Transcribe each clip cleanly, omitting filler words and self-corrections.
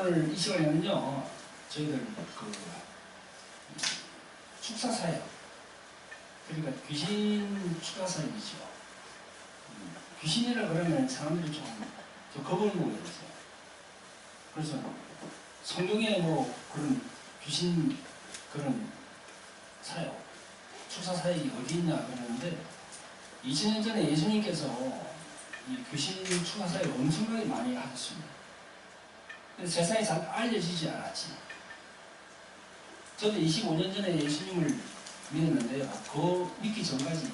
오늘 이 시간에는요, 저희들 축사사역, 그러니까 귀신 축사사역이죠. 귀신이라 그러면 사람들이 좀 겁을 먹어요. 그래서 성경에 뭐 그런 귀신 그런 사역, 축사사역이 어디 있냐 그러는데 2000년 전에 예수님께서 이 귀신 축사사역을 엄청나게 많이 하셨습니다. 근데 세상에 잘 알려지지 않았지. 저도 25년 전에 예수님을 믿었는데요. 그 믿기 전까지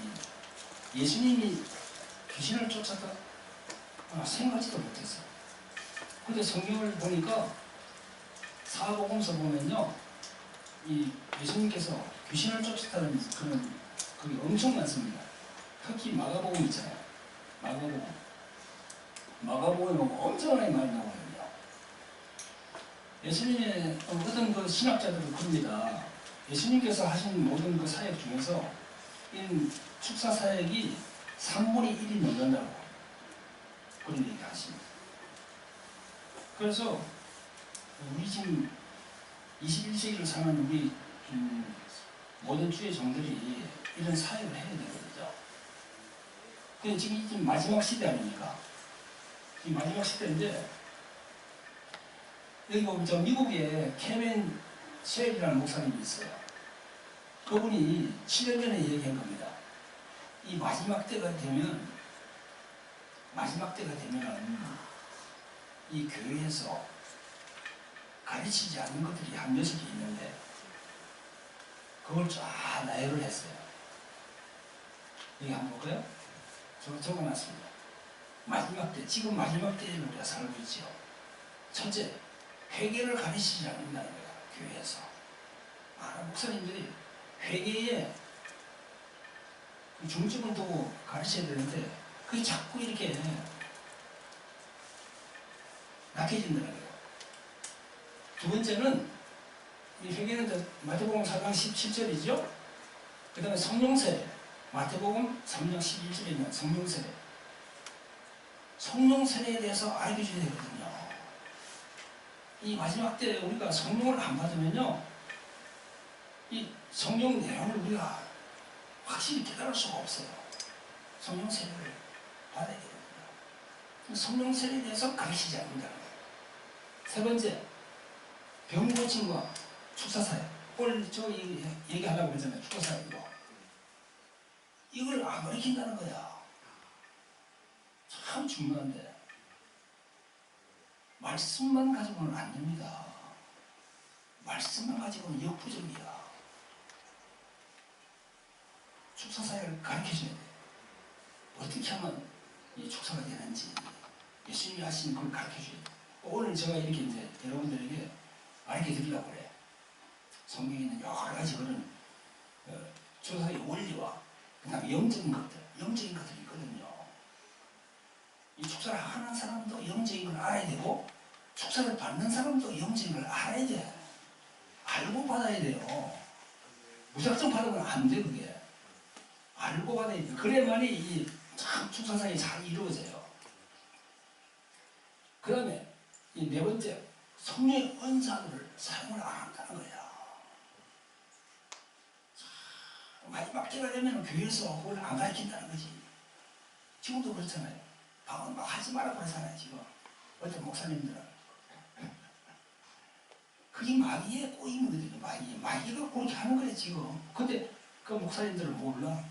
예수님이 귀신을 쫓았다? 생각지도 못했어요. 근데 성경을 보니까 사복음서 보면요, 이 예수님께서 귀신을 쫓았다는 그런 그게 엄청 많습니다. 특히 마가복음 있잖아요. 마가복음에 엄청나게 많이 나와요. 예수님의 어떤 그 신학자들은 그럽니다. 예수님께서 하신 모든 그 사역 중에서 이 축사 사역이 3분의 1이 넘는다고 그런 얘기 하십니다. 그래서 우리 지금 21세기를 사는 우리 모든 주의 종들이 이런 사역을 해야 되는 거죠. 근데 지금 마지막 시대 아닙니까? 이 마지막 시대인데 여기 보면 저 미국에 케빈 쉘이라는 목사님이 있어요. 그분이 7년 전에 얘기한 겁니다. 이 마지막 때가 되면은 이 교회에서 가르치지 않는 것들이 한 몇 개 있는데 그걸 쫙 나열을 했어요. 여기 한번 볼까요? 적어놨습니다. 마지막 때, 지금 마지막 때에 우리가 살고 있죠. 첫째, 회개를 가르치지 않는다는 거야, 교회에서. 많은 목사님들이 회개에 중점을 두고 가르쳐야 되는데 그게 자꾸 이렇게 약해진다는 거예요. 두 번째는 이 회개는 마태복음 4장 17절이죠. 그 다음에 성령세례, 마태복음 3장 11절에 있는 성령세례. 성령세례에 대해서 알려줘야 되거든요. 이 마지막 때 우리가 성령을 안 받으면요, 이 성령 내용을 우리가 확실히 깨달을 수가 없어요. 성령 세례를 받아야 되거든요. 성령 세례에 대해서 가르치지 않는다는 거예요. 세 번째, 병 고침과 축사사역. 오늘 저 얘기하려고 그러잖아요. 축사사역 이거. 이걸 안 가르친다는 거야. 참 중요한데. 말씀만 가지고는 안 됩니다. 말씀만 가지고는 역부족이야. 축사사역을 가르쳐줘야 돼. 어떻게 하면 이 축사가 되는지 예수님이 하신 걸 가르쳐줘야 돼. 오늘 제가 이렇게 이제 여러분들에게 가르쳐드리려고 그래. 성경에 있는 여러 가지 그런 축사사역의 원리와 그 다음에 영적인 것들이 있거든요. 이 축사를 하는 사람도 영적인 걸 알아야 되고 축사를 받는 사람도 영적인 걸 알아야 돼. 알고 받아야 돼요. 무작정 받으면 안 돼, 그게. 알고 받아야 돼. 그래야만이 이 참 축사사역이 잘 이루어져요. 그 다음에 이 네 번째, 성령의 은사를 사용을 안 한다는 거야. 마지막 때가 되면 교회에서 그걸 안 가르친다는 거지. 지금도 그렇잖아요. 방언 막 하지 말라고 그러잖아요, 지금. 어떤 목사님들은. 그게 마귀의 꼬임이거든요, 마귀가 그렇게 하는 거예요, 지금. 근데 그 목사님들은 몰라.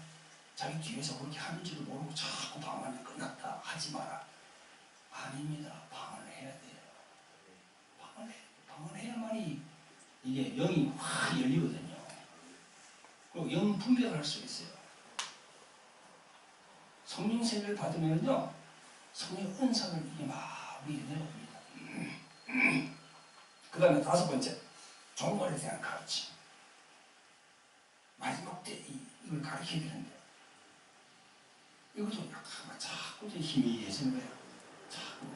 자기 뒤에서 그렇게 하는지도 모르고 자꾸 방언이 끝났다, 하지 마라. 아닙니다. 방언을 해야 돼요. 방언해야만이 이게 영이 확 열리거든요. 그리고 영 분별할 수 있어요. 성령 세례를 받으면요, 성령의 은사를 이게 막 위에 내려옵니다. 그 다음에 다섯 번째, 종말에 대한 가르침. 마지막 때 이걸 가르쳐야 되는데, 이것도 약간 자꾸 힘이 예지는 거예요. 자꾸.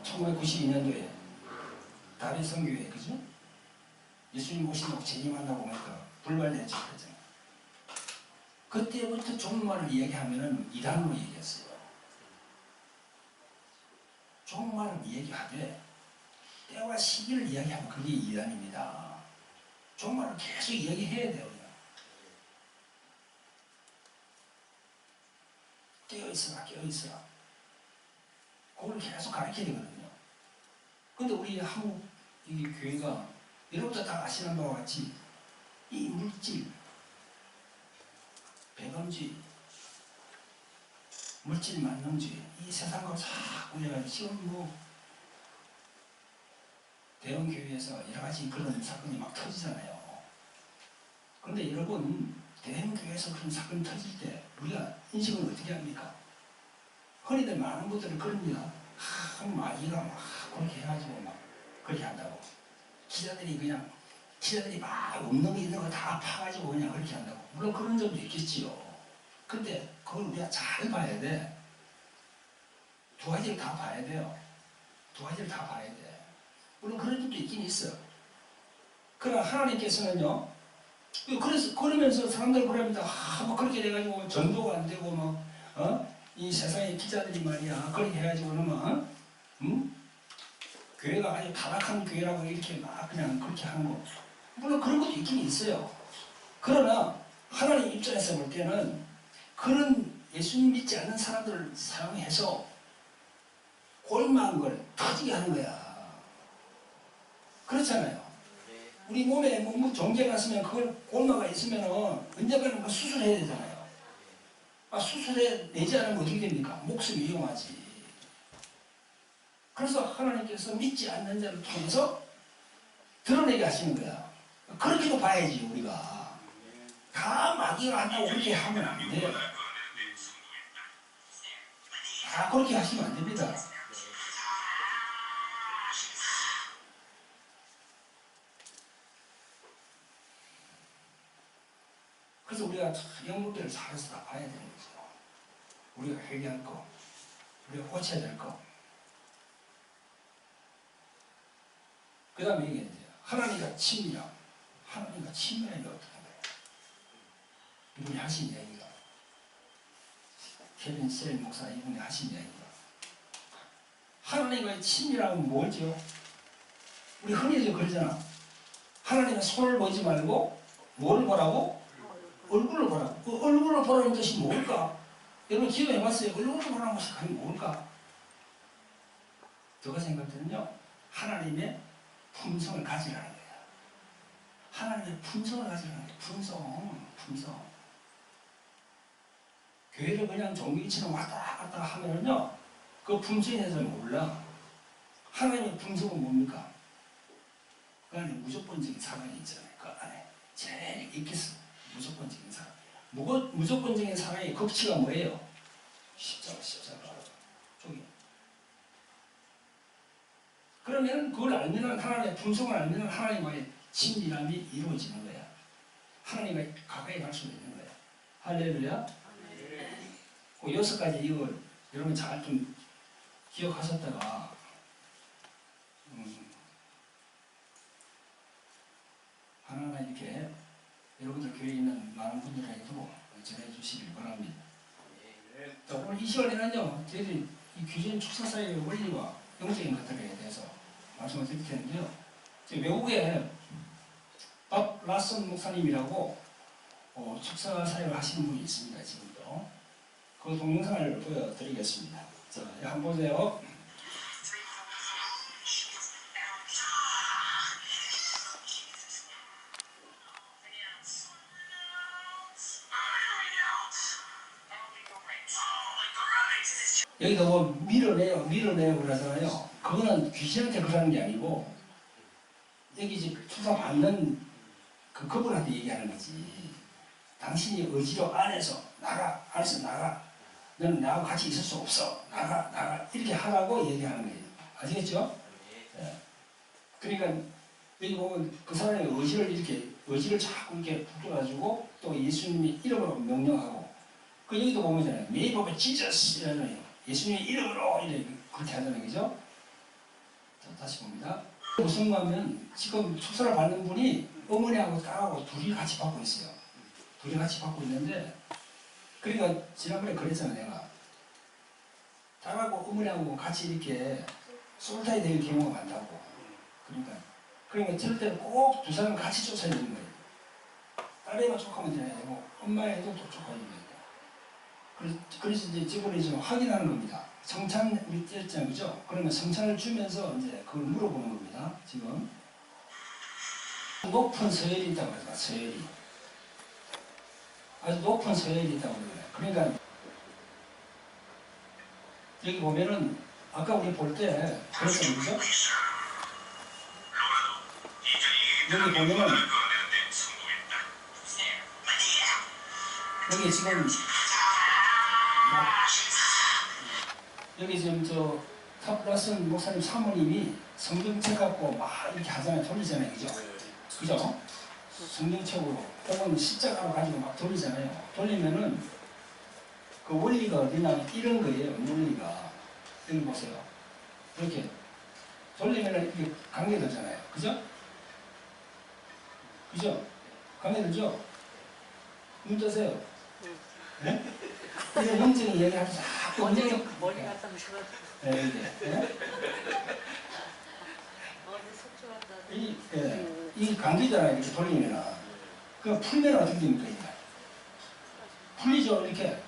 1992년도에 다른 선교회, 그죠? 예수님 오신다고 재림한다고 하니까 불발됐죠, 그랬잖아요. 그때부터 종말을 이야기하면은 이단으로 얘기했어요. 종말을 얘기하되 때와 시기를 이야기하면 그게 이단입니다. 종말을 계속 이야기해야 돼요. 깨어있어라, 깨어있어라. 그걸 계속 가르쳐야 되거든요. 근데 우리 한국 이 교회가 여러분들 다 아시는 바와 같이 이 물질, 배감주의, 물질 만능주의, 이 세상과 자꾸 해가지고 지금 뭐 대형 교회에서 여러 가지 그런 사건이 막 터지잖아요. 그런데 여러분, 대형 교회에서 그런 사건이 터질 때 우리가 인식은 어떻게 합니까? 흔히들 많은 분들은 그럽니다. 마귀가 막 그렇게 해가지고 막 그렇게 한다고. 기자들이 막 없는 거 있는 거 다 파가지고 그냥 그렇게 한다고. 물론 그런 점도 있겠지요. 근데 그걸 우리가 잘 봐야 돼. 두 가지를 다 봐야 돼요. 두 가지를 다 봐야 돼. 물론 그런 점도 있긴 있어. 그러나 하나님께서는요, 그러면서 사람들 그럽니다. 뭐 그렇게 돼가지고 전도가 안 되고, 이 세상의 기자들이 말이야, 그렇게 해가지고는 교회가 아주 타락한 교회라고 이렇게 막 그냥 그렇게 하는 거. 물론 그런 것도 있긴 있어요. 그러나 하나님 입장에서 볼 때는 그런 예수님 믿지 않는 사람들을 사용해서 골망한 걸 터지게 하는 거야. 그렇잖아요. 우리 몸에 뭐 종괴가 있으면 그걸 골마가 있으면 언젠가는 수술해야 되잖아요. 수술해 내지 않으면 어떻게 됩니까? 목숨 위험하지. 그래서 하나님께서 믿지 않는 자를 통해서 드러내게 하시는 거야. 그렇게도 봐야지 우리가. 다 마귀가 한다고 그렇게 하면 안 돼요. 다 그렇게 하시면 안 됩니다. 그래서 우리가 이런 것들을 잘해서 다 봐야 되는 거죠. 우리가 회개할 거, 우리가 고쳐야 될 거. 그 다음에 이게 이제 하나님과 친밀함. 하나님과 친밀함이 어떻게 거예요? 이분이 하신 얘기가 케빈 셀 목사 이분이 하신 얘기가 하나님과의 친밀함은 뭐죠? 우리 흔히들 그러잖아. 하나님은 손을 보지 말고 뭘 보라고? 얼굴을 보라고. 그 얼굴을 보라는 뜻이 뭘까? 여러분 기도해봤어요? 얼굴을 보라는 것이 과연 뭘까? 제가 생각하는요, 하나님의 품성을 가지라는 거예요. 하나님의 품성을 가지라는 거예요. 품성. 교회를 그냥 종교처럼 왔다 갔다 하면은요, 그 품성에 대해서 몰라. 하나님의 품성은 뭡니까? 그 안에 무조건적인 사랑이 있잖아요. 그 안에 제일 있겠어. 무조건적인 사랑. 무조건적인 사랑의 극치가 뭐예요? 십자가. 저기. 그러면 그걸 알면 하나님의 품성을 알면 하나님과의 친밀함이 이루어지는 거야. 하나님과 가까이 갈 수 있는 거야. 할렐루야. 그 6가지 이걸 여러분 잘 좀 기억하셨다가 하나하나 이렇게 여러분들 교회에 있는 많은 분들에게도 전해 주시길 바랍니다. 자, 오늘 이 시간에는요, 저희들이 이 귀신 축사사의 원리와 영적인 것들에 대해서 말씀을 드릴 텐데요. 외국에 밥 라슨 목사님이라고 축사 사역을 하시는 분이 있습니다. 지금도. 그 동영상을 보여드리겠습니다. 자, 한번 보세요. 여기다 뭐 밀어내요 그러잖아요. 그거는 귀신한테 그러는 게 아니고 여기 이제 축사 받는 그분한테 얘기하는 거지. 당신이 의지로 안에서 나가. 너는 나하고 같이 있을 수 없어. 나가. 이렇게 하라고 얘기하는 거예요. 아시겠죠? 네. 그러니까 여기 보면 그 사람의 의지를 자꾸 이렇게 붙여가지고 또 예수님의 이름으로 명령하고 여기도 보면잖아요. Name of Jesus 이러잖아요. 예수님의 이름으로 이렇게 그렇게 하잖아요. 그죠? 자, 다시 봅니다. 무슨 말하면 지금 축사를 받는 분이 어머니하고 딸하고 둘이 같이 받고 있어요. 둘이 같이 받고 있는데 그러니까 지난번에 그랬잖아 내가. 딸하고 어머니하고 같이 이렇게 솔타이 될 경우가 많다고. 그러니까 절대 꼭 두 사람 같이 쫓아야 되는 거예요. 딸애만 쫓아가면 되고 엄마애도 또 쫓아야 됩니다. 그래서 이제 지금은 좀 확인하는 겁니다. 성찬 우리 띄었잖아요, 그죠? 그러면 성찬을 주면서 이제 그걸 물어보는 겁니다. 지금 높은 서열이 있다고 그래요. 서열이 아주 높은 서열이 있다고 그래요. 그러니까 여기 보면은 아까 우리 볼 때 그랬잖아요, 그죠? 여기 보면은 여기 지금 여기 지금 저 탑라슨 목사님 사모님이 성경책 갖고 막 이렇게 하잖아요. 돌리잖아요, 그죠? 그죠? 성경책으로 혹은 십자가로 가지고 막 돌리잖아요. 돌리면은 그 원리가 어디냐면 이런 거예요. 원리가 여기 보세요. 이렇게 돌리면은 이게 관계되잖아요, 그죠? 그죠? 관계되죠? 눈 뜨세요. 네? 이게 영적인 이야기하면서 자꾸 머리 갖다 무셔가지고. 네, 이게. 네? 어디 속초 갔다. 이 관계잖아요. 이렇게 돌리면은. 그 풀면 어떻게 됩니까, 이게? 풀리죠, 이렇게.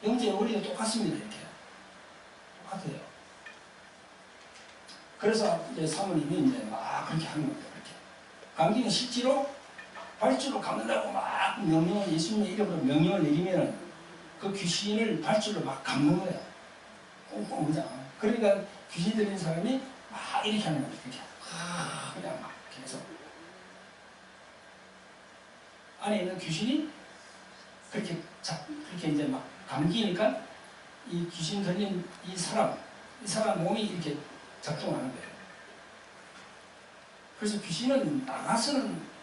영적인 원리도 똑같습니다, 이렇게. 똑같아요. 그래서 이제 사모님이 이제 막 그렇게 하는 겁니다, 그렇게. 관계는 실제로 발주로 감는다고 막 명령을, 예수님의 이름으로 명령을 내리면 그 귀신을 발주로 막 감는 거야. 꽁꽁 그냥. 그러니까 귀신 들린 사람이 막 이렇게 하는 거야. 이렇게. 그냥 막 계속. 안에 있는 귀신이 그렇게 이제 막 감기니까 이 귀신 들린 이 사람 몸이 이렇게 작동하는 거예요. 그래서 귀신은 나가서는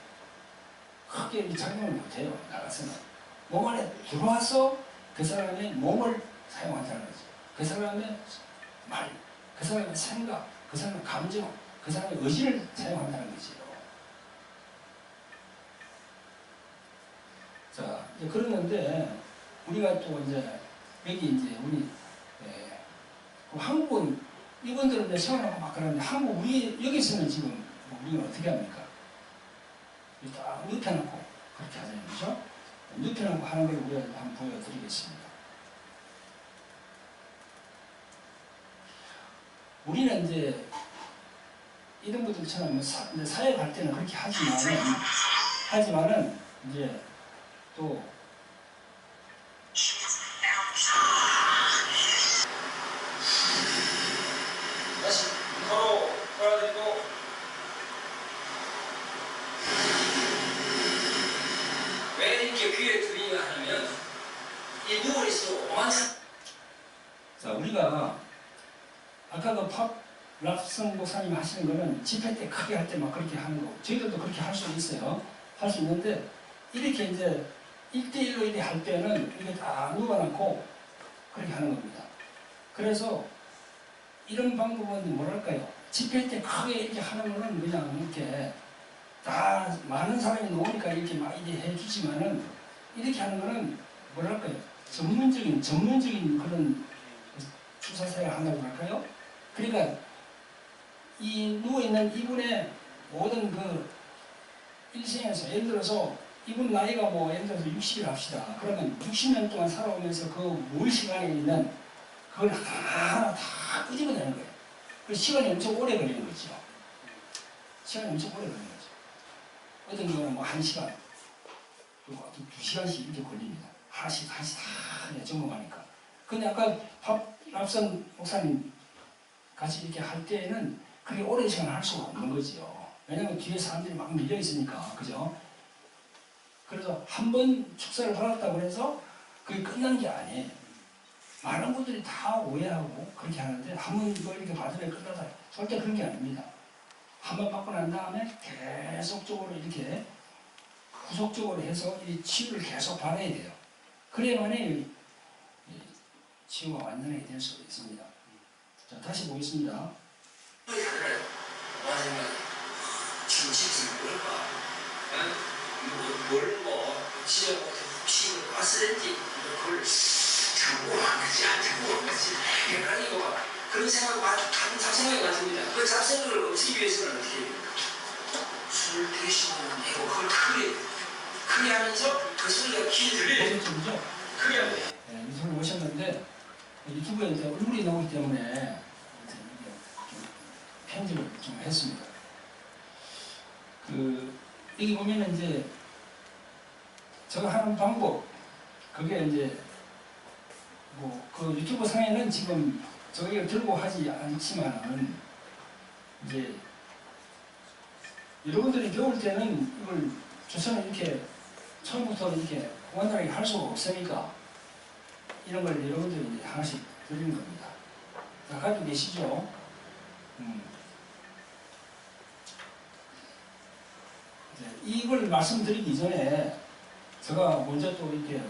크게 작용을 못해요. 나가서는. 몸 안에 들어와서 그 사람의 몸을 사용한다는 거죠. 그 사람의 말, 그 사람의 생각, 그 사람의 감정, 그 사람의 의지를 사용한다는 거죠. 자, 이제 그러는데 우리가 또 이제 여기 이제 우리 한국은 이분들은 이제 세워놓고 막 그러는데 한국 우리 여기서는 지금 우리가 어떻게 합니까? 딱 눕혀놓고 그렇게 하잖아요, 그죠? 눕혀놓고 하는 걸 우리가 한번 보여드리겠습니다. 우리는 이제 이런 분들처럼 이제 사회 갈 때는 그렇게 하지만은 이제 또 다시 서로 돌아드리고 왜 이렇게 귀에 들리냐 하면 이 누워있어 오만사. 자, 우리가 아까 그 랍슨 목사님 하시는 거는 집회 때 크게 할 때 막 그렇게 하는 거. 저희들도 그렇게 할 수 있어요. 할 수 있는데 이렇게 이제 1대1로 이렇게 할 때는 이렇게 다 누워놓고 그렇게 하는 겁니다. 그래서 이런 방법은 뭐랄까요? 집회 때 크게 이렇게 하는 거는 그냥 이렇게 다 많은 사람이 놓으니까 이렇게 막 이렇게 해주지만은 이렇게 하는 거는 뭐랄까요? 전문적인 그런 주사사를 한다고 할까요? 그러니까 이 누워있는 이분의 모든 그 일생에서 예를 들어서 이분 나이가 뭐 예를 들어서 60일 합시다. 그러면 60년 동안 살아오면서 그 물 시간에 있는 그걸 하나하나 다 끄집어내는 거예요. 그 시간이 엄청 오래 걸리는 거죠. 시간이 엄청 오래 걸리는 거죠. 어떤 경우는 뭐 1시간, 그리고 2시간씩 이렇게 걸립니다. 하나씩 다 점검하니까. 근데 아까 랍선 목사님 같이 이렇게 할 때에는 그렇게 오랜 시간 할 수가 없는 거지요. 왜냐면 뒤에 사람들이 막 밀려 있으니까, 그죠? 그래서 한 번 축사를 받았다고 해서 그게 끝난 게 아니에요. 많은 분들이 다 오해하고 그렇게 하는데 한 번 이거 이렇게 받으면 끝나다. 절대 그런 게 아닙니다. 한 번 받고 난 다음에 계속적으로 이렇게 후속적으로 해서 이 치유를 계속 받아야 돼요. 그래야만이 치유가 완전하게 될 수가 있습니다. 자, 다시 보겠습니다. 김치지 뭘뭐 지어고 치고 가스렌지 그걸 자꾸 한 거지 안 자꾸 한 거지 그러니까 그런 생각 많이 하는 자세 생각이 많습니다. 그 잡생각을 없애기 위해서는 어떻게 해야 됩니까? 술 대신하는 되고 그걸 크게 하면서 그 소리가 귀에 들려요. 그렇죠. 크게 하면 돼요. 네, 유튜브를 보셨는데 유튜브에 이제 얼굴이 나오기 때문에 좀 편집을 좀 했습니다. 여기 보면은 이제 제가 하는 방법, 그게 이제 그 유튜브 상에는 지금 저기를 들고 하지 않지만은 이제 여러분들이 배울 때는 이걸 조선을 이렇게 처음부터 이렇게 원활하게 할 수가 없으니까 이런 걸 여러분들이 이제 하나씩 드리는 겁니다. 다 가지고 계시죠? 이걸 말씀드리기 전에 제가 먼저 또 이렇게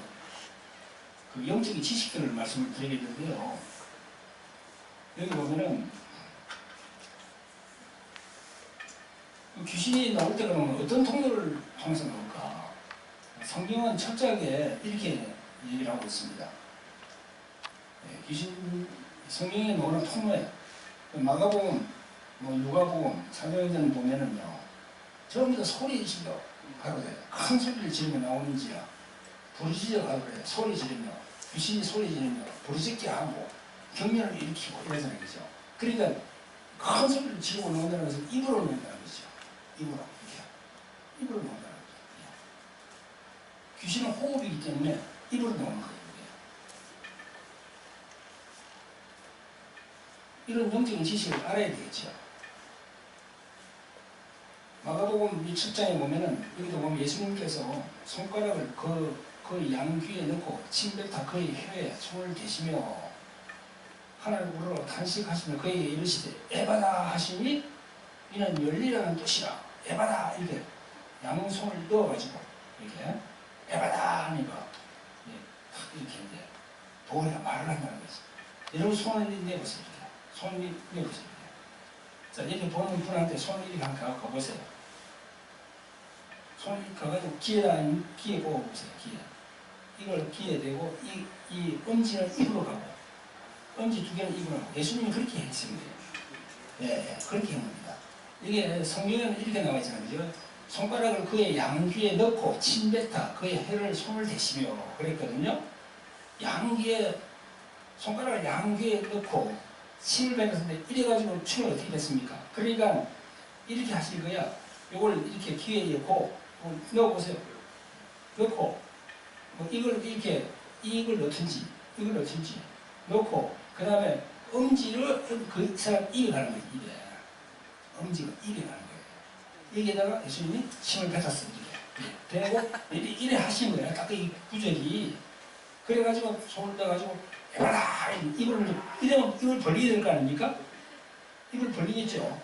그 영적인 지식들을 말씀을 드리겠는데요. 여기 보면은 귀신이 나올 때 그러면 어떤 통로를 통해서 나올까? 성경은 철저하게 이렇게 얘기를 하고 있습니다. 성경에 나오는 통로에 마가복음, 누가복음, 사도행전 보면은요, 전부 다 소리 지르며 가도 돼요. 큰 소리를 지르며 나오는지야 부르짖어 가도 돼요. 소리 지르며 귀신이 소리 지르며 부르짖게 하고 경련을 일으키고 이러잖아요, 그죠? 그러니까 큰 소리를 지르고 나온다는 것은 입으로 나온다는 거죠. 입으로 이렇게 입으로 나온다는 거죠. 귀신은 호흡이기 때문에 입으로 나오는 거예요. 이런 영적인 지식을 알아야 되겠죠. 마가복음 7장에 보면은 여기도 보면 예수님께서 손가락을 그 양귀에 넣고 침뱉어 그의 혀에 손을 대시며 하나님으로 탄식하시며 그에게 이르시되 에바다 하시니 이는 열리라는 뜻이라. 에바다 이렇게 양손을 넣어가지고 이렇게 에바다 하니까 이렇게 이제 도리가 말을 한다는 거지. 여러분 손을 내보세요. 손을 내보세요. 자, 이렇게 보는 분한테 손을 이렇게 한번 가보세요. 손을 이렇게 가가지고 귀에 꼽아보세요. 귀에. 이걸 귀에 대고 이 엄지는 입으로 가고 엄지 두 개는 입으로 가고 예수님이 그렇게 했습니다. 예, 그렇게 한 겁니다. 이게 성경에는 이렇게 나와 있잖아요. 그죠? 손가락을 그의 양귀에 넣고 침뱉어 그의 혀를 손을 대시며 그랬거든요. 손가락을 양귀에 넣고 침을 뱉었는데 이래가지고 춤을 어떻게 됐습니까? 그러니까 이렇게 하실 거야. 이걸 이렇게 귀에 넣고 넣어보세요. 넣고 이걸 이렇게 이걸 넣든지 이걸 넣든지 넣고 그 다음에 엄지를 그 사람 입에 가는 거예요. 입에. 엄지가 입에 가는 거예요. 여기에다가 예수님이 침을 뱉었어요. 이렇게. 되고 이래 하시는 거예요. 딱 이 구절이. 그래가지고 손을 떠가지고 에바라 이러면 입을 벌리게 될 거 아닙니까? 입을 벌리겠죠.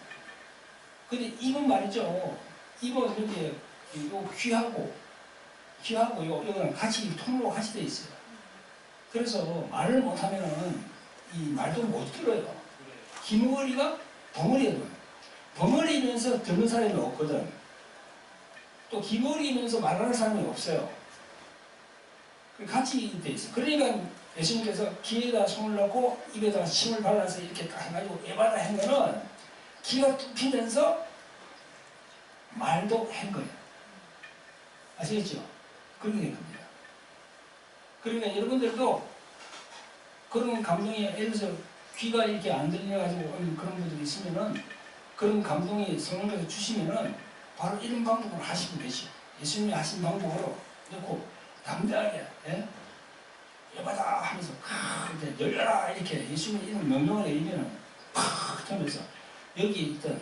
근데 입은 말이죠. 입은 이렇게 귀하고 요거는 같이 통로가 같이 돼 있어요. 그래서 말을 못하면은 이 말도 못 들어요. 귀머리가 벙어리거든. 벙어리면서 듣는 사람이 없거든. 또 귀머리면서 말하는 사람이 없어요. 같이 돼 있어요. 그러니까 예수님께서 귀에다 손을 넣고 입에다가 침을 발라서 이렇게 딱 해가지고 에바다 한 거는 귀가 뚫히면서 말도 한 거예요. 아시겠죠? 그렇게 된 겁니다. 그러니까 여러분들도 그런 감동이 예를 들어서 귀가 이렇게 안 들려가지고 그런 분들이 있으면은 그런 감동이 성령께서 주시면은 바로 이런 방법으로 하시면 되죠. 예수님이 하신 방법으로 넣고 담대하게 여봐다 하면서 이렇게 열려라 이렇게 예수님이 이런 명령을 내리면은 팍 하면서 여기 있던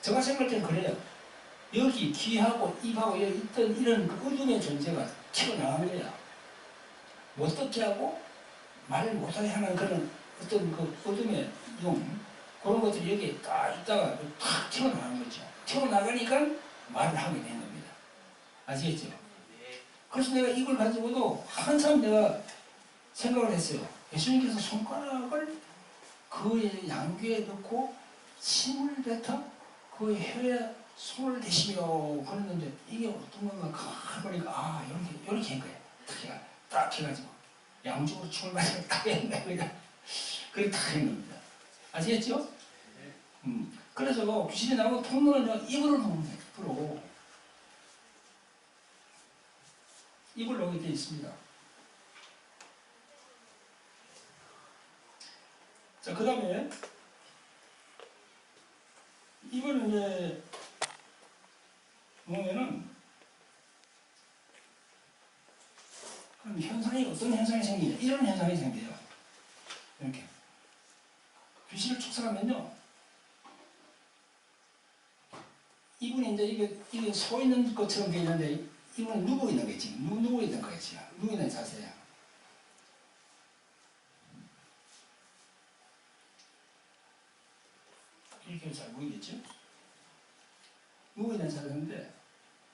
제가 생각할 때는 그래요. 여기 귀하고 입하고 여기 있던 이런 그 어둠의 존재가 튀어나간 거야. 어떻게 하고 말을 못하게 하는 그런 어떤 그 어둠의 그런 것들이 여기에 딱 있다가 탁 튀어나가는 거죠. 튀어나가니까 말을 하게 되는 겁니다. 아시겠죠? 그래서 내가 이걸 가지고도 한참 내가 생각을 했어요. 예수님께서 손가락을 그의 양귀에 넣고 침을 뱉어 그의 혀에 손을 대시며 그랬는데 이게 어떤 건가 보니까 이렇게 한 거예요. 딱 해가지고 양쪽으로 춤을 맞으면 딱 했네. 그게 딱 한 겁니다. 아시겠죠? 그래서 귀신이 나오고 통로는 입으로 나옵니다. 입으로. 입을 놓게 되어 있습니다. 자, 그 다음에 입을 이제 놓으면은 그럼 현상이 어떤 현상이 생기냐? 이런 현상이 생겨요. 이렇게 귀신을 축사하면요, 이분이 이제 이게 서 있는 것처럼 되는데 이분은 누워 있는 거지. 누워 있는 거지. 누워 있는 자세야. 이렇게 잘 보이겠죠? 누워 있는 자세인데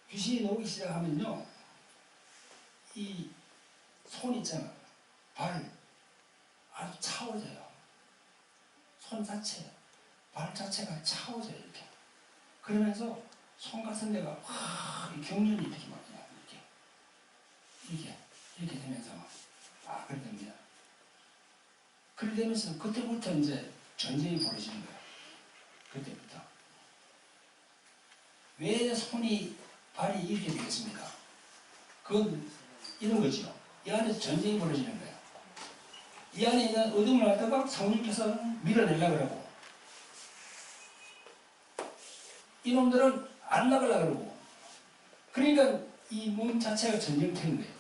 귀신이 나오기 시작하면요, 이 손 있잖아. 발 아주 차워져요. 손 자체, 발 자체가 차워져요. 이렇게. 그러면서 손 같은 데가 경련이 이렇게 막 이렇게 되면서 그렇게 됩니다. 그렇게 되면서 그때부터 이제 전쟁이 벌어지는 거예요. 그때부터. 왜 손이, 발이 이렇게 되겠습니까? 그건 이런 거죠. 이 안에서 전쟁이 벌어지는 거예요. 이 안에 있는 어둠을 갖다가 성령께서 밀어내려고 그러고, 이놈들은 안 나가려고 그러고, 그러니까 이 몸 자체가 전쟁터인 거예요.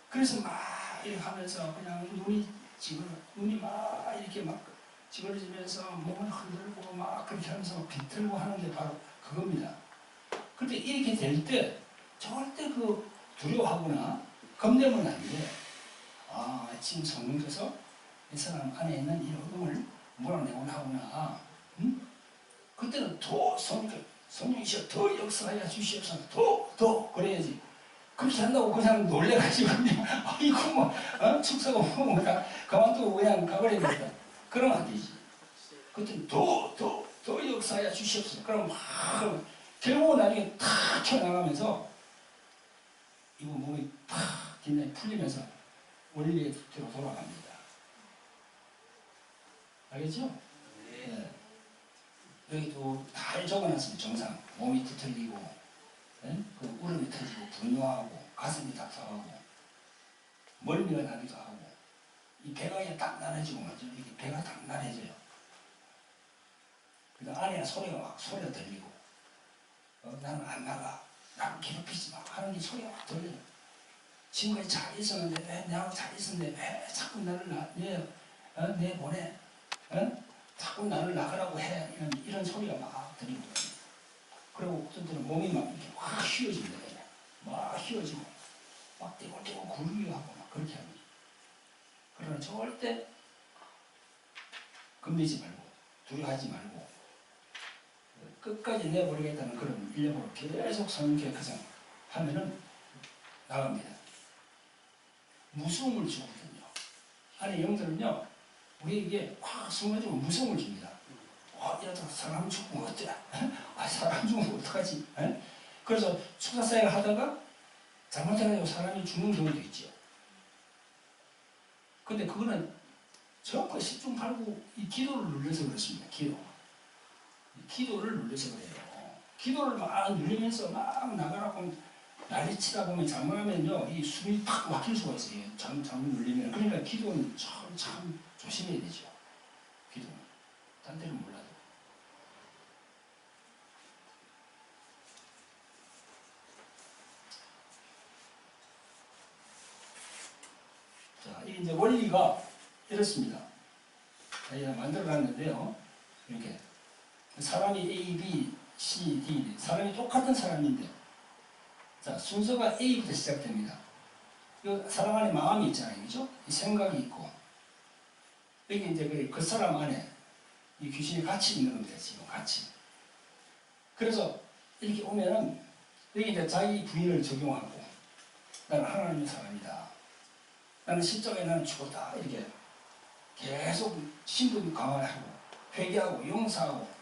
그래서 막 이렇게 하면서 그냥 눈이 막 이렇게 막 찌그러지면서 몸을 흔들고 막 그렇게 하면서 비틀고 하는 게 바로 그겁니다. 그런데 이렇게 될 때 절대 그 두려워하거나 겁내면 안 돼. 지금 성령께서 이 사람 안에 있는 이 어둠을 몰아내곤 하구나. 그때는 더 성령이시여 더 역사하여 주시옵소서. 더 그래야지. 그렇게 한다고 그냥 놀래가지고 그냥 아이고 뭐 축사가 뭐 그만두고 그냥 가버리겠다. 그러면 안 되지. 그때는 더 역사하여 주시옵소서. 그럼 막 결국은 나중에 탁 튀어나가면서 이거 몸이 팍 굉장히 풀리면서 원리의 대로 돌아갑니다. 알겠죠? 네. 여기 또 다 적어놨습니다. 정상. 몸이 뒤틀리고, 네? 그 울음이 터지고, 분노하고, 가슴이 답답하고, 멀미가 나기도 하고, 이 배가 이제 단단해지고 말이죠. 이게 배가 단단해져요. 그 안에 소리가 들리고, 나는 안 나가. 나를 괴롭히지 마. 하는 게 소리가 막 들려요. 지금까지 잘 있었는데, 내하고 잘 있었는데, 왜 자꾸 나를 내보내? 자꾸 나를 나가라고 해. 이런 소리가 막 들리고. 그리고 어떤 때는 몸이 막 이렇게 확 휘어집니다. 막 휘어지고, 막 떼굴떼굴 굴기도 하고, 막 그렇게 합니다. 그러나 절대 겁내지 말고, 두려워하지 말고, 끝까지 내버리겠다는 그런 일념으로 계속 성령 계획해서 하면은 나갑니다. 무서움을 주거든요. 안에 영들은요, 우리에게 확 숨어지고 무서움을 줍니다. 이러다가 사람 죽으면 어때? 사람 죽으면 어떡하지? 그래서 축사사역을 하다가 잘못해가지고 사람이 죽는 경우도 있죠. 근데 그거는 전부 10중 8구 이 기도를 눌려서 그렇습니다. 기도를 눌려서 그래요. 기도를 막 누르면서 막 나가라고 난리치다 보면 잘못하면요, 이 숨이 팍 막힐 수가 있어요. 잘못 눌리면. 그러니까 기도는 참 조심해야 되죠. 기도는. 딴 데는 몰라도. 자, 이게 이제 원리가 이렇습니다. 저희가 만들어놨는데요. 이렇게. 사람이 A, B, C, D. 사람이 똑같은 사람인데, 자, 순서가 A부터 시작됩니다. 이 사람 안에 마음이 있잖아요. 그죠? 이 생각이 있고. 여기 이제 그 사람 안에 이 귀신이 같이 있는 겁니다. 지금 같이. 그래서 이렇게 오면은 여기 이제 자기 부인을 적용하고, 나는 하나님의 사람이다. 나는 십자가에 나는 죽었다. 이렇게 계속 신분 강화하고, 회개하고, 용서하고,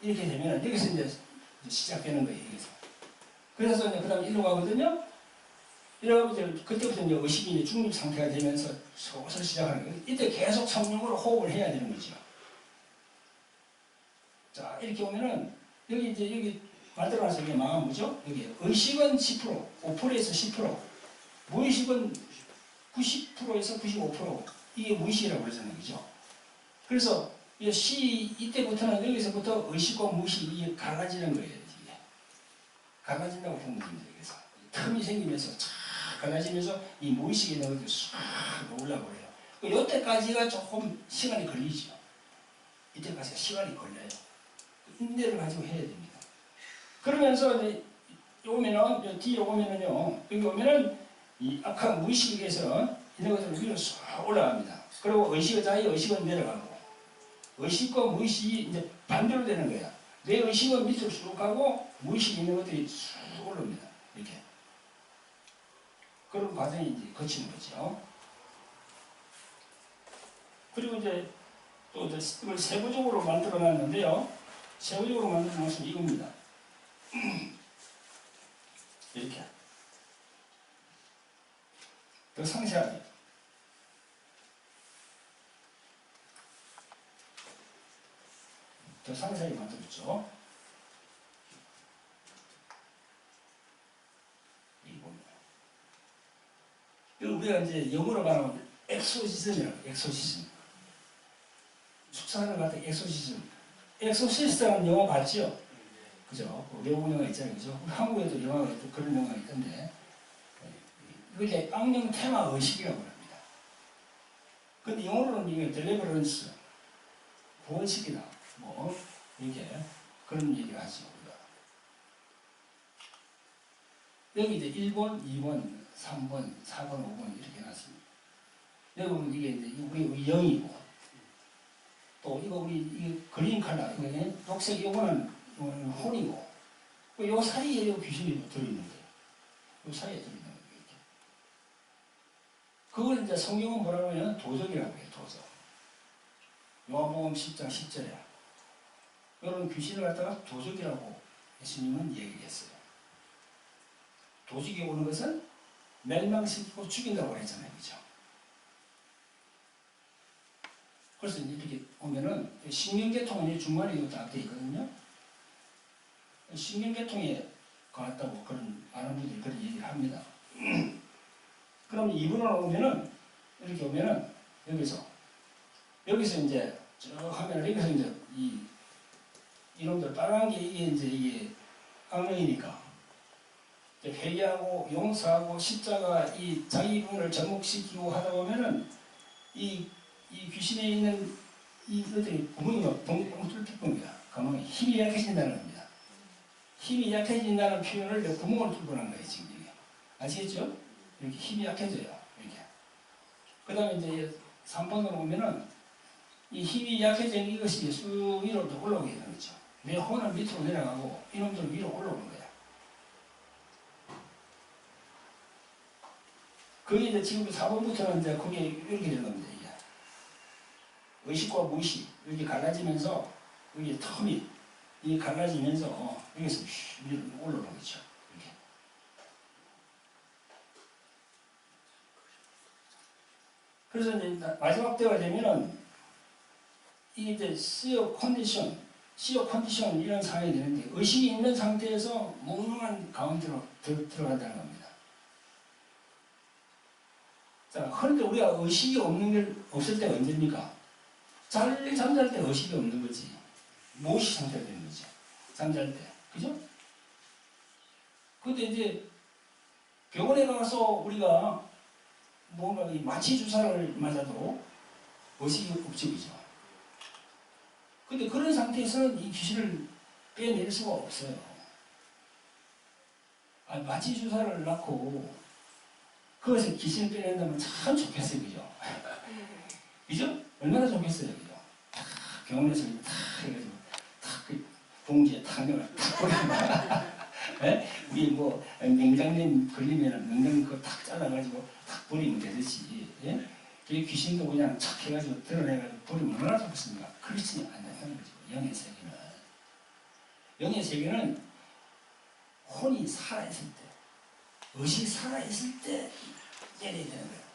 이렇게 되면 여기서 이제 시작되는 거예요. 여기서. 그래서 이제 그 다음에 일로 가거든요. 이러고 이제 그때부터 이제 의식이 이제 중립 상태가 되면서 서서히 시작하는 거예요. 이때 계속 성령으로 호흡을 해야 되는 거죠. 자, 이렇게 오면은, 여기 만들어놔서 이게 망하면 뭐죠? 여기 의식은 10%, 5%에서 10%, 무의식은 90%에서 95%, 이게 무의식이라고 그러잖아요. 그죠? 그래서, 이때부터는 여기서부터 의식과 무의식이 이게 갈라지는 거예요. 이게. 갈라진다고 보면 됩니다. 그래서. 틈이 생기면서 쫙 갈라지면서 이 무의식에 있는 것들이 쑥 올라버려요. 이때까지가 조금 시간이 걸리죠. 이때까지가 시간이 걸려요. 인내를 가지고 해야 됩니다. 그러면서 이제 오면은 뒤에 오면은요, 여기 오면은 이 악한 무의식에서 있는 것들을 위로 쑥 올라갑니다. 그리고 의식은 내려가고, 의식과 무의식이 이제 반대로 되는 거야. 내 의식은 밑으로 쑥 가고 무의식이 있는 것들이 쑥 올라옵니다. 이렇게. 그런 과정이 이제 거치는 거죠. 그리고 이제 또 이걸 세부적으로 만들어 놨는데요. 세부적으로 만들어 놓으면 이겁니다. 이렇게. 더 상세하게. 더 상세하게 만들었죠. 우리가 이제 영어로 말하면 엑소시즘이라고, 엑소시즘. 축사하는 것 같은 엑소시즘. 엑소시스트라는 영화 봤죠? 그죠? 외국 영화 있잖아요. 그죠? 한국에도 영화가 또 그런 영화가 있던데. 이게 악령 테마 의식이라고 합니다. 근데 영어로는 이게 델리버런스, 구원식이다. 뭐, 이렇게 그런 얘기를 하죠. 우리가. 여기 이제 1번, 2번, 3번, 4번, 5번 이렇게 해놨습니다. 여기 보면 이게 이제 우리 0이고, 또 이거 우리 이 그린 컬러, 이거 녹색 이거는 혼이고, 요 사이에 요 귀신이 들어있는 거예요. 요 사이에 들어있는 거예요. 이렇게. 그걸 이제 성경은 뭐라고 하냐면 도적이라고 해요. 도적. 요한복음 10장 10절에 이런 귀신을 갖다가 도적이라고 예수님은 얘기했어요. 도적이 오는 것은 멸망시키고 죽인다고 했잖아요. 그죠? 그래서 이렇게 오면은 신경계통은 중간에 딱 되어 있거든요. 신경계통에 가깝다고 그런 많은 분들이 그런 얘기를 합니다. 그럼 이분으로 오면은 이렇게 오면은 여기서 이제 쭉 하면 여기서 이제 이놈들 빨간 게 이게 악령이니까 회개하고 용서하고 십자가 이 자기 분을 접목시키고 하다 보면은 이 귀신에 있는 이것들이 구멍이 막 뻥뻥 뚫릴 겁니다. 가만히 힘이 약해진다는 겁니다. 힘이 약해진다는 표현을 내가 구멍을 뚫고 난 거예요, 지금 이게. 아시겠죠? 이렇게 힘이 약해져요. 이렇게. 그 다음에 이제 3번으로 보면은 이 힘이 약해진 이것이 쑥 위로 올라오게 되는 거죠. 내 혼은 밑으로 내려가고 이놈들은 위로 올라오는 거야. 그게 이제 지금 4번부터는 이제 그게 이렇게 되는 겁니다, 이게. 의식과 무의식, 이렇게 갈라지면서, 여기 텀이, 이 갈라지면서, 여기서 위로 올라오는 거죠. 이렇게. 그래서 이제 마지막 때가 되면은, 이게 이제 시어 컨디션 이런 상황이 되는데, 의식이 있는 상태에서 몽롱한 가운데로 들어간다는 겁니다. 자, 그런데 우리가 의식이 없을 때가 언제입니까? 잠잘 때 의식이 없는 거지. 무의식 상태가 되는 거지. 잠잘 때. 그죠? 근데 이제 병원에 가서 우리가 뭔가 이 마취 주사를 맞아도 의식이 없지, 그죠? 근데 그런 상태에서는 이 귀신을 빼낼 수가 없어요. 마취 주사를 낳고 그것에 귀신을 빼낸다면 참 좋겠어요, 그죠? 그죠? 얼마나 좋겠어요, 그죠? 탁 병원에서 탁 해가지고 탁그 봉지에 탁 넣어 탁 버리면 우리 뭐 맹장염 걸리면 맹장 그거 탁 잘라가지고 탁 버리면 되듯이 예? 귀신도 그냥 착 해가지고 드러내가지고 버리면 얼마나 좋겠습니까? 그렇지 않다는 거죠. 영의 세계는. 영의 세계는 혼이 살아있을 때, 의식이 살아있을 때 내려야 되는 거예요.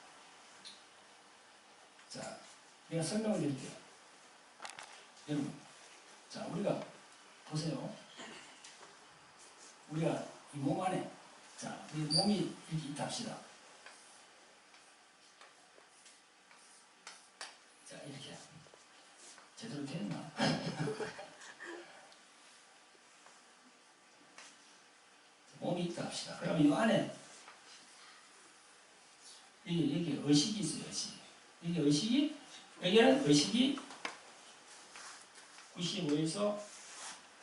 자, 내가 설명을 드릴게요. 여러분, 자, 우리가 보세요. 우리가 이 몸 안에, 자, 우리 몸이 이렇게 있다 합시다. 자, 이렇게. 제대로 됐나? 몸이 있다 합시다. 그러면 이 안에, 여기 의식이 있어요, 의식. 여기 의식이, 여기는 의식이 95에서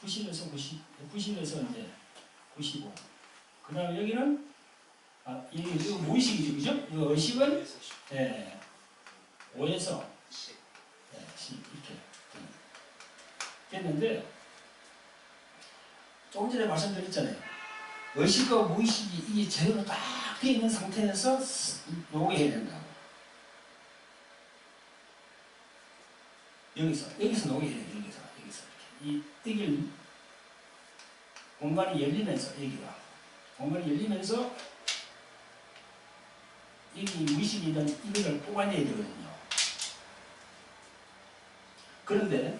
90에서 90, 90에서 이제 95. 그 다음에 여기는, 이거 무의식이죠, 그죠? 이 의식은, 예, 5에서 10, 이렇게 됐는데, 조금 전에 말씀드렸잖아요. 의식과 무의식이 이게 제대로 딱 되어 있는 상태에서 요게 해야 된다고. 여기서 녹여야 돼요, 여기서 이렇게. 공간이 열리면서, 여기가. 공간이 열리면서, 여기 무의식이 있는 이거를 뽑아내야 되거든요. 그런데,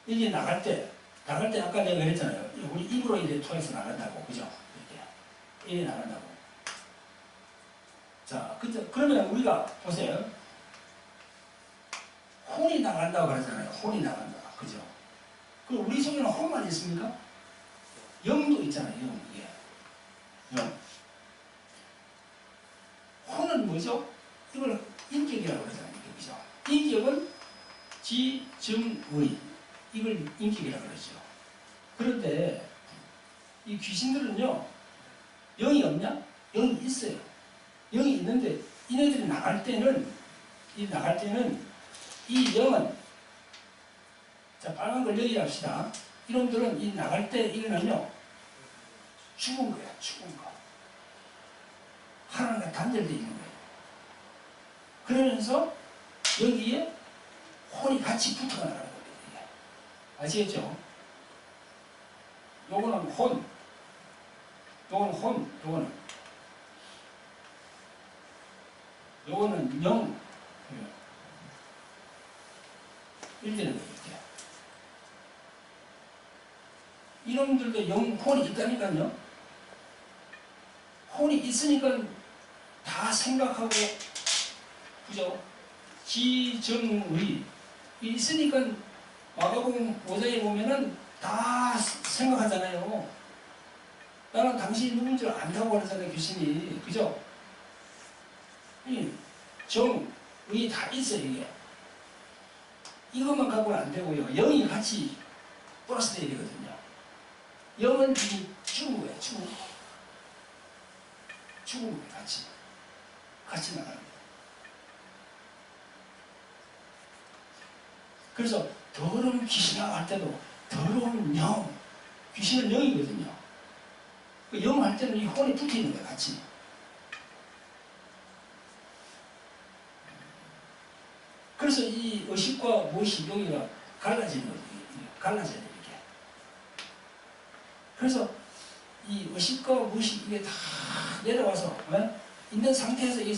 여기 나갈 때 아까 내가 그랬잖아요. 우리 입으로 이제 통해서 나간다고, 그죠? 이렇게 나간다고. 자, 그러면 우리가, 보세요. 혼이 나간다고 그러잖아요. 혼이 나간다. 그죠? 그 우리 속에는 혼만 있습니까? 영도 있잖아요. 영, 이게. 영. 혼은 뭐죠? 이걸 인격이라고 그러잖아요. 그죠? 인격은 지, 정, 의. 이걸 인격이라고 그러죠. 그런데 이 귀신들은요, 영이 없냐? 영이 있어요. 영이 있는데 이네들이 나갈 때는 이 영은, 자, 빨간 걸 여기 합시다. 이놈들은 이 나갈 때 이거는요, 죽은 거야, 죽은 거. 하나님과 단절되어 있는 거예요. 그러면서 여기에 혼이 같이 붙어가 나가는 거예요. 아시겠죠? 요거는 혼, 요거는 영. 이렇게 되는 거예요. 이놈들도 혼이 있다니까요. 혼이 있으니까 다 생각하고, 그죠? 지정의 있으니까 마가복음 5장에 보면은 다 생각하잖아요. 나는 당신이 누군 줄 안다고 그러잖아요, 귀신이. 그죠? 이 정, 의 다 있어요, 이게. 이것만 갖고는 안 되고요. 영이 같이 플러스 돼야 되거든요. 영은 죽은 거예요, 죽은 거. 죽은 거예요, 같이 나가는 거예요. 그래서 더러운 귀신하고 할 때도 더러운 영, 귀신은 영이거든요. 그 영 할 때는 이 혼이 붙어 있는 거예요, 같이. 그래서 이 의식과 무의식 여기가 갈라지는 거예요. 갈라져야 돼요, 이렇게. 그래서 이 의식과 무의식 이게 다 내려와서 있는 상태에서 이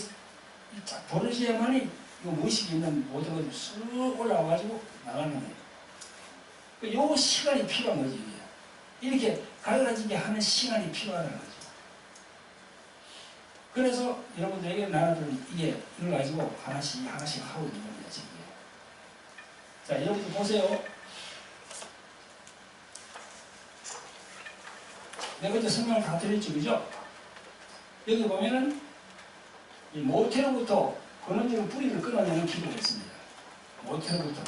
딱 벌어져야만이 이 무의식이 있는 모든 것이 쑥 올라와가지고 나가는 거예요. 요 시간이 필요한 거지, 이게. 이렇게 갈라지게 하는 시간이 필요하다는 거죠. 그래서 여러분들에게 나눠드린 이걸 가지고 하나씩 하고 있는 겁니다, 지금. 자, 여러분들 보세요. 내가 이제 설명을 다 드렸죠, 그죠? 여기 보면은 이 모태로부터 근원적인 뿌리를 끊어내는 기도가 있습니다. 모태로부터.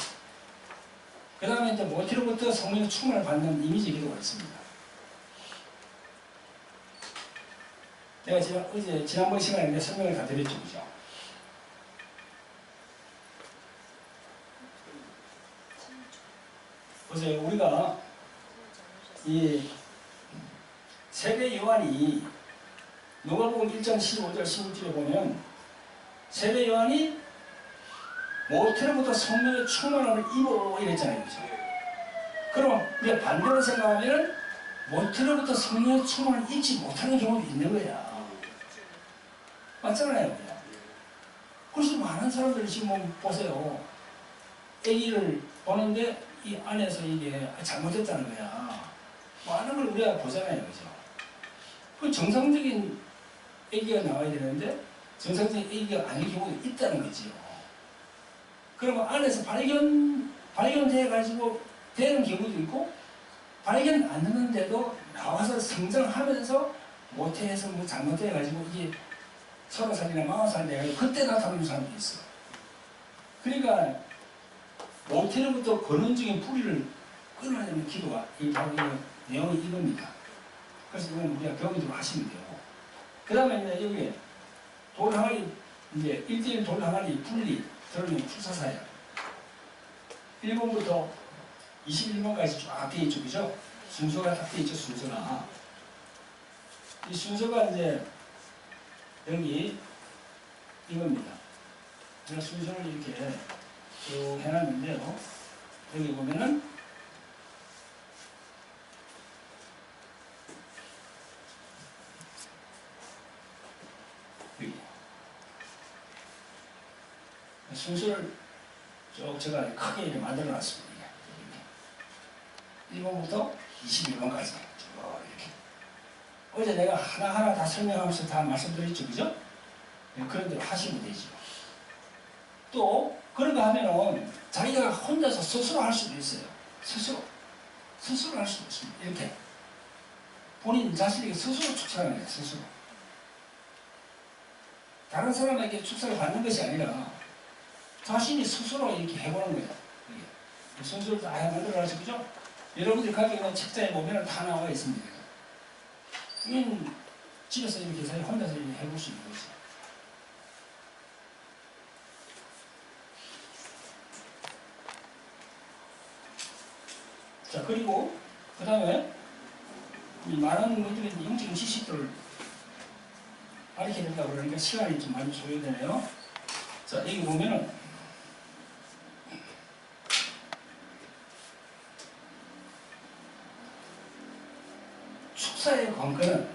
그 다음에 이제 모태로부터 성령 충만을 받는 이미지 기도가 있습니다. 내가 지난번 시간에 설명을 다 드렸죠, 그죠? 보세요, 우리가 이 세례 요한이 누가복음 1장 15절 16절에 보면 세례 요한이 모태로부터 성령의 충만함을 입어 이랬잖아요, 그죠? 그럼 우리가 반대로 생각하면 모태로부터 성령의 충만을 입지 못하는 경우도 있는 거야. 맞잖아요, 그죠? 그래서 많은 사람들이 지금 보세요. 아기를 보는데 이 안에서 이게 잘못됐다는 거야. 많은 걸 우리가 보잖아요. 그죠? 그 정상적인 아기가 나와야 되는데 정상적인 아기가 아닌 경우도 있다는 거지요. 그러면 안에서 발견돼가지고 되는 경우도 있고 발견 안 되는데도 나와서 성장하면서 모태에서 뭐 잘못돼가지고 이게 30살이나 40살 돼가지고 그때 나타나는 사람도 있어. 그러니까 모태로부터 근원적인 뿌리를 끊어내는 기도가 바로 이 내용이 이겁니다. 그래서 이건 우리가 경기도로 하시면 되고 그 다음에 이제 여기에 돌 항아리 이제 1대1 돌 항아리 분리 들어있는 출사사야 1번부터 21번까지 쫙 되어 있죠. 그죠? 순서가 딱 되어 있죠. 순서가 이 순서가 이제 여기 이겁니다. 제가 순서를 이렇게 쭉 해놨는데요. 여기 보면은 여기 순서를 쭉 제가 크게 이렇게 만들어 놨습니다. 1번부터 21번까지 쭉 이렇게 어제 내가 하나하나 다 설명하면서 다 말씀드렸죠. 그죠? 네, 그런 대로 하시면 되죠. 또 그런 거 하면은 자기가 혼자서 스스로 할 수도 있어요. 스스로 할 수도 있습니다. 이렇게 본인 자신에게 스스로 축사하는 거예요. 스스로 다른 사람에게 축사를 받는 것이 아니라 자신이 스스로 이렇게 해보는 거예요. 순서를 다 만들어가지고 그죠? 여러분들이 가지고 있는 책자에 보면 다 나와 있습니다. 이건 집에서 이렇게 혼자서 이렇게 해볼 수 있는 거죠. 자, 그리고 그 다음에 이 많은 분들이 영적인 지식들을 가르쳐야 된다고 그러니까 시간이 좀 많이 소요되네요. 자, 여기 보면은 축사의 관건은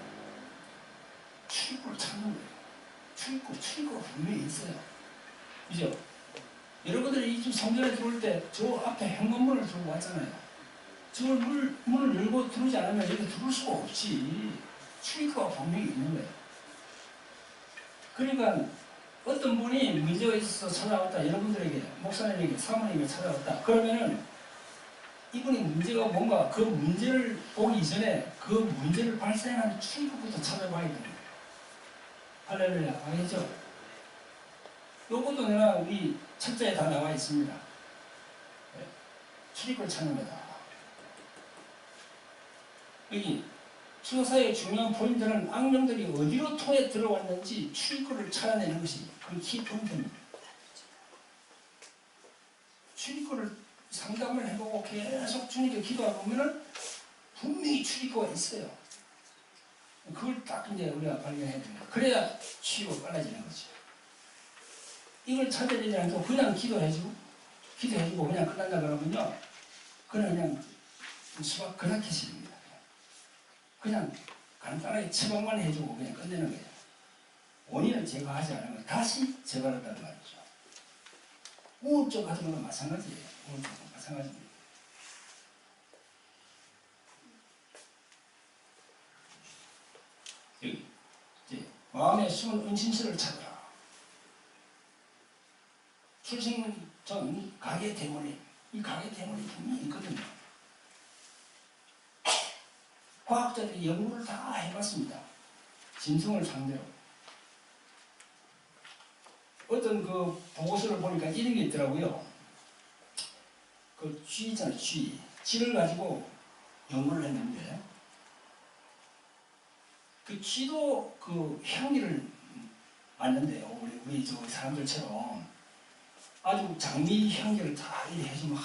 출입구를 찾는 거예요. 출입구가 분명히 있어요. 그죠? 여러분들이 이 성전에 들어올 때 저 앞에 현관문을 들고 왔잖아요. 저 문을 열고 들어오지 않으면 여기 들어올 수가 없지. 출입구가 분명히 있는 거예요. 그러니까 어떤 분이 문제가 있어서 찾아왔다. 여러분들에게, 목사님에게, 사모님에게 찾아왔다. 그러면은 이분이 문제가 뭔가 그 문제를 보기 전에 그 문제를 발생하는 출입구부터 찾아봐야 됩니다. 할렐루야. 알겠죠? 요것도 내가 우리 책자에 다 나와 있습니다. 출입구를 찾는 거다. 여기 수사의 중요한 포인트는 악령들이 어디로 통해 들어왔는지 출입구를 찾아내는 것이 그 키포인트입니다. 출입구를 상담을 해보고 계속 주님께 기도하고 보면은 분명히 출입구가 있어요. 그걸 딱 이제 우리가 발견해야 됩니다. 그래야 치유가 빨라지는 거죠. 이걸 찾아야 되지 않고 그냥 기도해주고 그냥 끝난다 그러면요. 그냥 수박 그라키십니다. 그냥 간단하게 처방만 해주고 그냥 끝내는 거예요. 원인을 제거하지 않으면 다시 재발한다는 말이죠. 우울증 같은 거는 마찬가지예요. 우울증은 마찬가지입니다. 여기 이제 마음의 숨은 은신처를 찾아라. 출생 전 가게 대문에 이 가게 대문이 분명히 있거든요. 과학자들이 연구를 다 해봤습니다. 짐승을 상대로. 어떤 그 보고서를 보니까 이런 게 있더라고요. 그 쥐잖아요, 쥐. 쥐를 가지고 연구를 했는데, 그 쥐도 그 향기를 맡는데요. 우리 저 사람들처럼 아주 장미 향기를 다 이렇게 해주면,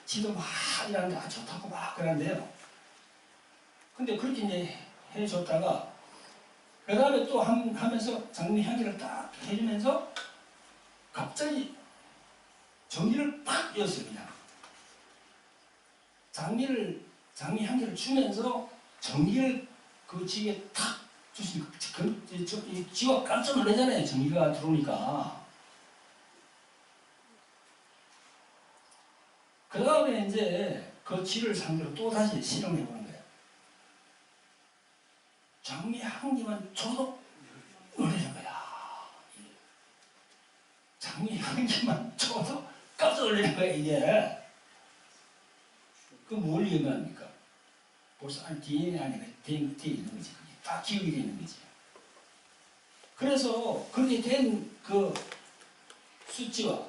쥐도 막 이러는데 아주 좋다고 막 그러는데요. 근데 그렇게 이제 해줬다가, 그 다음에 또 하면서 장미 향기를 딱 해주면서 갑자기 전기를 팍 이었어요. 그냥 장미 향기를 주면서 전기를 그 쥐에 탁 주시니까 이 쥐가 깜짝 놀라잖아요. 전기가 들어오니까. 그 그 다음에 이제 그 쥐를 상대로 또 다시 실험해 보는 거예요. 장미 한 개만 줘도 놀라는 거야. 장미 한 개만 줘도 깜짝 놀라는 거야, 이게. 그 뭘 의미합니까? 벌써 DNA 안에 돼 있는 거지. 딱 기억이 되어 있는 거지. 그래서 그렇게 된 그 수치와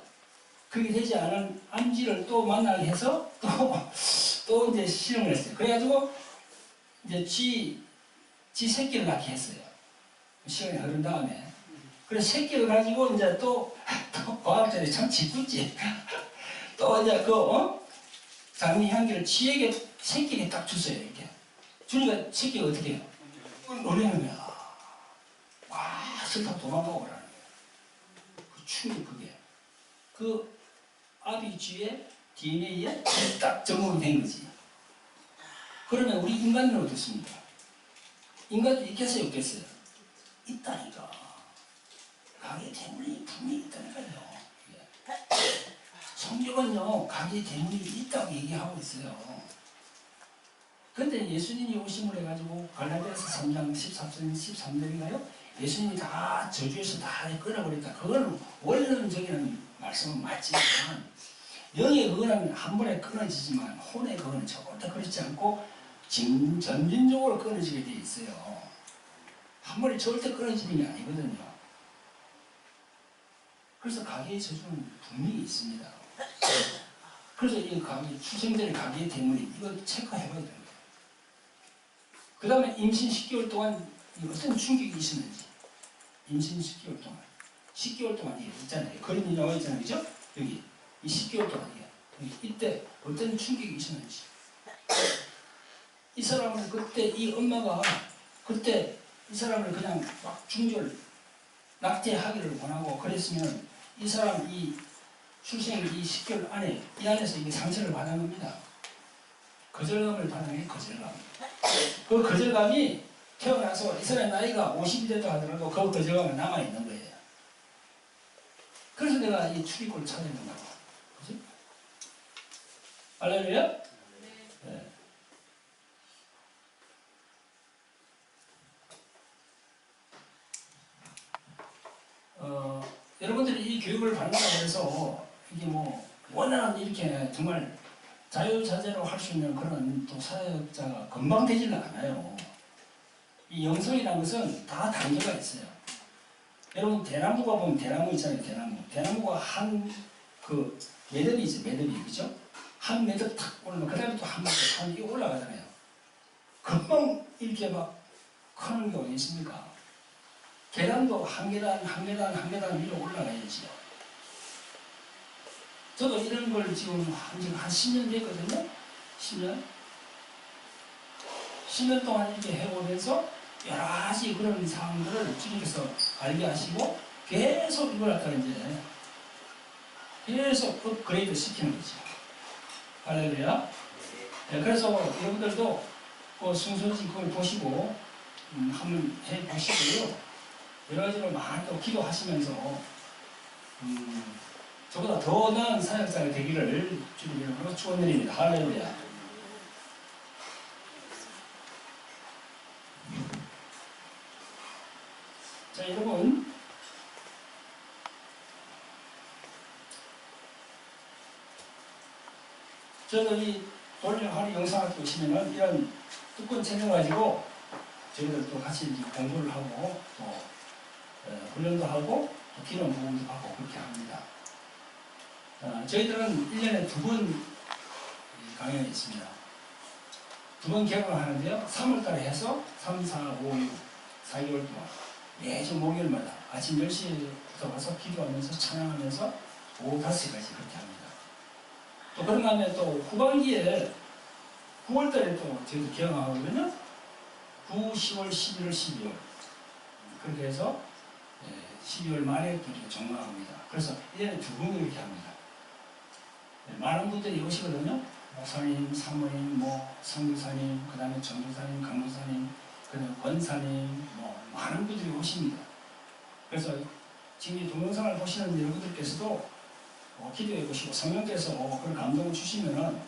그게 되지 않은 암쥐를 또 만나게 해서 또 이제 실험을 했어요. 그래가지고 이제 쥐 새끼를 낳게 했어요. 시간이 흐른 다음에. 그래서 새끼를 가지고 이제 또 과학자들이 참 짓궂지. 또 이제 장미 향기를 쥐에게 새끼에게 딱 줬어요. 이렇게. 주니까 새끼가 어떻게 해요? 놀라는 거야. 와, 싫다고 도망가고 그러는 거야. 그 충격 그게. 그 아비쥐의 DNA에 딱 접목이 된 거지. 그러면 우리 인간은 어떻습니까? 인간도 있겠어요, 없겠어요? 있다니까. 가게 대문이 분명히 있다니까요. 성경은요, 가게 대문이 있다고 얘기하고 있어요. 근데 예수님이 오심을 해가지고 갈라디아서 3장 13절인가요? 예수님이 다 저주에서 다 끊어버렸다. 그거는 원론적인 말씀은 맞지만 영의 그거는 한 번에 끊어지지만 혼의 그거는 절대 그렇지 않고 점진적으로 끊어지게 돼 있어요. 한 번에 절대 끊어지는 게 아니거든요. 그래서 가계의 저주는 분명히 있습니다. 그래서 이 가계, 출생전의 가계의 대문이 이걸 체크해봐야 되는 거예요. 그 다음에 임신 10개월 동안 어떤 충격이 있었는지. 임신 10개월 동안. 10개월 동안 이게 있잖아요. 그림이 나와 있잖아요. 그죠? 여기. 이 10개월 동안 이때 어떤 충격이 있었는지. 이 사람을 그때 이 엄마가 그때 이 사람을 그냥 막 낙태하기를 원하고 그랬으면 이 사람 이 출생 이 10개월 안에 이 안에서 이게 상처를 받은 겁니다. 거절감을 받은 게 거절감. 그 거절감이 태어나서 이 사람의 나이가 50이 됐다 하더라도 그 거절감은 남아있는 거예요. 그래서 내가 이 출입구를 찾아야 된다고. 그지? 할렐루야? 네. 여러분들이 이 교육을 받는다고 해서 이게 뭐 원활한 이렇게 정말 자유자재로 할 수 있는 그런 또 사역자가 금방 되지는 않아요. 이 영성이라는 것은 다 단계가 있어요. 여러분 대나무가 보면 대나무 있잖아요. 대나무가 한 그 매듭이지 매듭이 그죠? 한 매듭 탁 올라가 그 다음에 또 한 매듭 한 개 올라가잖아요. 금방 이렇게 막 크는 게 어디 있습니까? 계단도 한 계단 위로 올라가야지요. 저도 이런 걸 지금 한 10년 됐거든요. 10년 동안 이렇게 해보면서 여러 가지 그런 상황들을 주님께서 알게 하시고 계속 이걸 갖다가 이제 계속 업그레이드 시키는 거죠. 할렐루야. 네, 그래서 여러분들도 그 순서지 그걸 보시고 한번 해보시고요. 여러 가지로 많이 또 기도하시면서 저보다 더 나은 사역자가 되기를 주님 이름으로 축원드립니다. 할렐루야. 자, 여러분 저도 이 돌려하는 영상을 보시면은 이런 특권 챙겨가지고 저희들도 같이 공부를 하고 또 훈련도 하고 또 기록 모금도 하고 그렇게 합니다. 저희들은 1년에 2번 강연이 있습니다. 2번 개강을 하는데요. 3월달에 해서 3, 4, 5, 6, 4개월 동안 매주 목요일마다 아침 10시부터 가서 기도하면서 찬양하면서 오후 5시까지 그렇게 합니다. 또 그런 다음에 또 후반기에 9월달에 또 저희도 개강하거든요. 9, 10월, 11월, 12월 그렇게 해서 12월 말에 또 이렇게 종강합니다. 그래서 1년에 2번 이렇게 합니다. 많은 분들이 오시거든요. 목사님, 사모님, 선교사님, 그 다음에 전도사님, 강도사님, 그 다음에 권사님, 많은 분들이 오십니다. 그래서 지금 이 동영상을 보시는 여러분들께서도 기도해 보시고 성령께서 그런 감동을 주시면은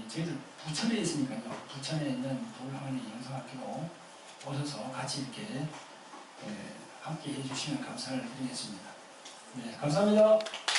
저희들 부천에 있으니까요. 부천에 있는 부울하모니 영성학교로 오셔서 같이 이렇게 함께 해주시면 감사를 드리겠습니다. 네, 감사합니다.